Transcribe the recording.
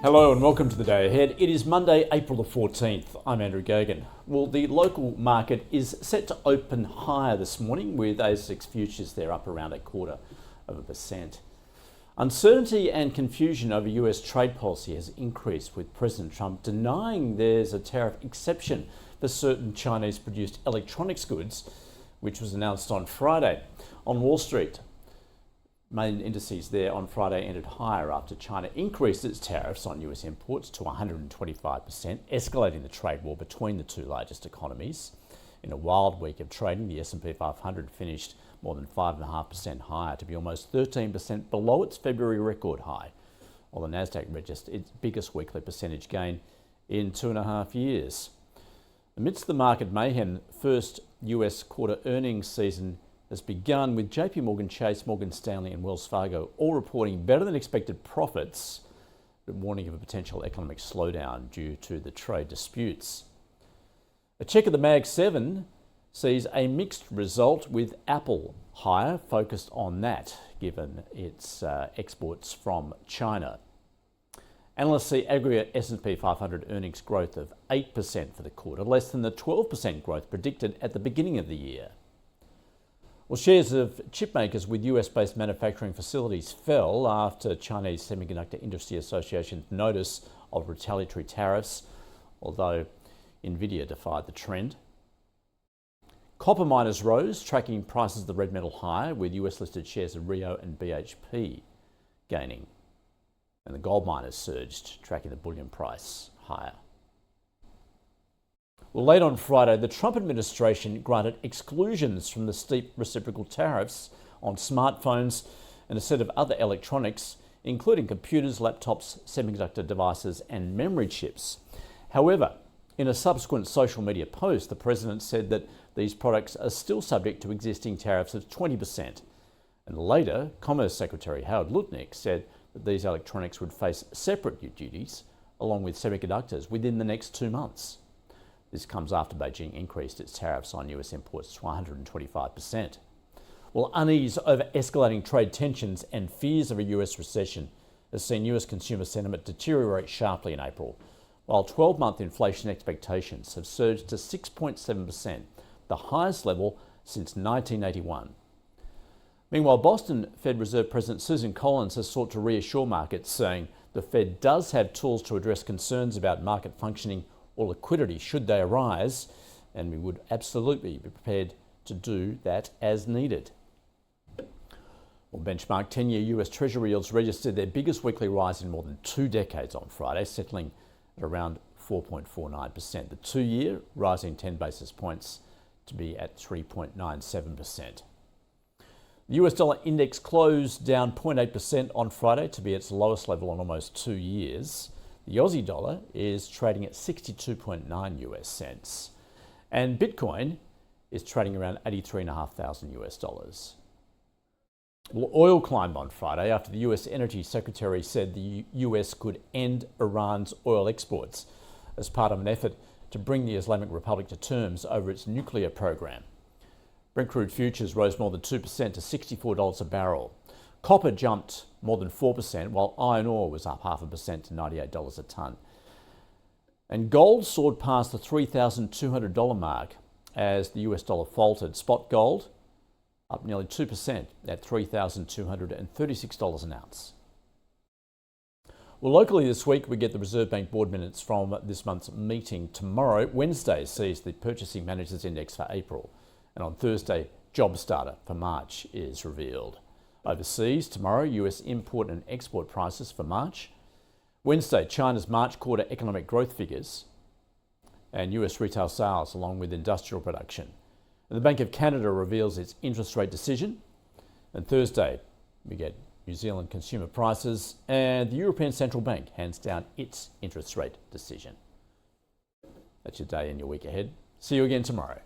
Hello and welcome to the day ahead. It is Monday, April the 14th. I'm Andrew Gagan. Well, the local market is set to open higher this morning with ASX futures there up around 0.25%. Uncertainty and confusion over US trade policy has increased, with President Trump denying there's a tariff exception for certain Chinese-produced electronics goods, which was announced on Friday. On Wall Street, main indices there on Friday ended higher after China increased its tariffs on US imports to 125%, escalating the trade war between the two largest economies. In a wild week of trading, the S&P 500 finished more than 5.5% higher to be almost 13% below its February record high, while the Nasdaq registered its biggest weekly percentage gain in 2.5 years. Amidst the market mayhem, first US quarter earnings season has begun, with JP Morgan Chase, Morgan Stanley and Wells Fargo all reporting better than expected profits, but warning of a potential economic slowdown due to the trade disputes. A check of the Mag 7 sees a mixed result, with Apple higher, focused on that given its exports from China. Analysts see aggregate S&P 500 earnings growth of 8% for the quarter, less than the 12% growth predicted at the beginning of the year. Well, shares of chip makers with US-based manufacturing facilities fell after Chinese Semiconductor Industry Association's notice of retaliatory tariffs, although Nvidia defied the trend. Copper miners rose, tracking prices of the red metal higher, with US-listed shares of Rio and BHP gaining. And the gold miners surged, tracking the bullion price higher. Well, late on Friday, the Trump administration granted exclusions from the steep reciprocal tariffs on smartphones and a set of other electronics, including computers, laptops, semiconductor devices and memory chips. However, in a subsequent social media post, the president said that these products are still subject to existing tariffs of 20%. And later, Commerce Secretary Howard Lutnick said that these electronics would face separate duties, along with semiconductors, within the next 2 months. This comes after Beijing increased its tariffs on US imports to 125%. Well, unease over escalating trade tensions and fears of a US recession has seen US consumer sentiment deteriorate sharply in April, while 12-month inflation expectations have surged to 6.7%, the highest level since 1981. Meanwhile, Boston Fed Reserve President Susan Collins has sought to reassure markets, saying the Fed does have tools to address concerns about market functioning or liquidity should they arise, and we would absolutely be prepared to do that as needed. Well, benchmark 10-year US Treasury yields registered their biggest weekly rise in more than 2 decades on Friday, settling at around 4.49%. The 2-year rising 10 basis points to be at 3.97%. The US dollar index closed down 0.8% on Friday to be its lowest level in almost 2 years. The Aussie dollar is trading at 62.9 US cents, and Bitcoin is trading around 83,500 US dollars. Well, oil climbed on Friday after the US Energy Secretary said the US could end Iran's oil exports as part of an effort to bring the Islamic Republic to terms over its nuclear program. Brent crude futures rose more than 2% to $64 a barrel. Copper jumped more than 4%, while iron ore was up 0.5% to $98 a tonne. And gold soared past the $3,200 mark as the US dollar faltered. Spot gold up nearly 2% at $3,236 an ounce. Well, locally this week we get the Reserve Bank board minutes from this month's meeting tomorrow. Wednesday sees the Purchasing Managers Index for April, and on Thursday, Jobs Data for March is revealed. Overseas, tomorrow, US import and export prices for March. Wednesday, China's March quarter economic growth figures and US retail sales, along with industrial production. And the Bank of Canada reveals its interest rate decision. And Thursday, we get New Zealand consumer prices, and the European Central Bank hands down its interest rate decision. That's your day and your week ahead. See you again tomorrow.